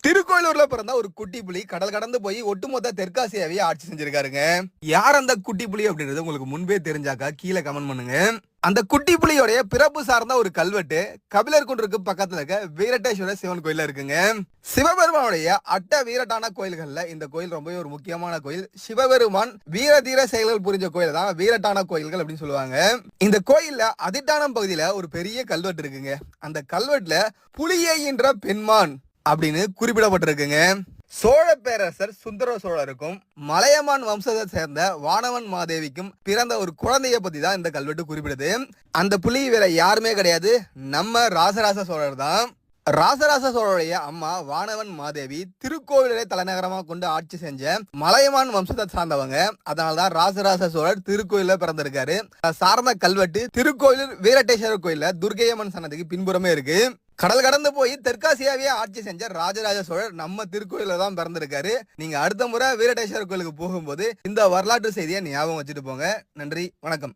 திருக்கோயிலூர்ல பிறந்த ஒரு குட்டி புலி கடல் கடந்து போய் ஒட்டுமொத்த தெற்காசியாவே ஆட்சி செஞ்சிருக்காருங்க. யார் அந்த குட்டி புலி அப்படின்றது உங்களுக்கு முன்பே தெரிஞ்சாக்கா கீழே கமெண்ட் பண்ணுங்க. அந்த குட்டி புலியோடைய பிறப்பு சார்ந்த ஒரு கல்வெட்டு கபிலர் குன்றுக்கு பக்கத்துல இருக்க வீரட்டேஸ்வர சிவன் கோயில இருக்குங்க. சிவபெருமானுடைய அட்ட வீரட்டான கோயில்கள்ல இந்த கோயில் ரொம்பவே ஒரு முக்கியமான கோயில். சிவபெருமான் வீரதீர செயல்கள் புரிஞ்ச கோயில் தான் வீரட்டான கோயில்கள் அப்படின்னு சொல்லுவாங்க. இந்த கோயில்ல அதிட்டானம் பகுதியில ஒரு பெரிய கல்வெட்டு இருக்குங்க. அந்த கல்வெட்டுல புலியை என்ற பெண்மான் அப்படின்னு குறிப்பிடப்பட்டிருக்குங்க. சோழ பேரரசர் சுந்தர சோழருக்கும் மலையமான் வம்சத்தை சேர்ந்த வானவன் மாதேவிக்கும் பிறந்த ஒரு குழந்தைய பத்தி தான் இந்த கல்வெட்டு குறிப்பிடுது. அந்த புலி வேற யாருமே கிடையாது, நம்ம ராசராச சோழர் தான். ராசராச சோழருடைய அம்மா வானவன் மாதேவி திருக்கோவிலை தலைநகரமா கொண்டு ஆட்சி செஞ்ச மலையமான் வம்சத்தை சார்ந்தவங்க. அதனாலதான் ராசராச சோழர் திருக்கோயில பிறந்திருக்காரு. சார்ந்த கல்வெட்டு திருக்கோயில் வீரட்டேஸ்வரர் கோயில துர்கையம்மன் சன்னதிக்கு பின்புறமே இருக்கு. கடல் கடந்து போய் தெற்காசியாவே ஆட்சி செஞ்ச ராஜராஜ சோழர் நம்ம திருக்கோயில தான் பிறந்திருக்காரு. நீங்க அடுத்த முறை வீரட்டேஸ்வரர் கோயிலுக்கு போகும்போது இந்த வரலாற்று செய்தியை ஞாபகம் வச்சுட்டு போங்க. நன்றி, வணக்கம்.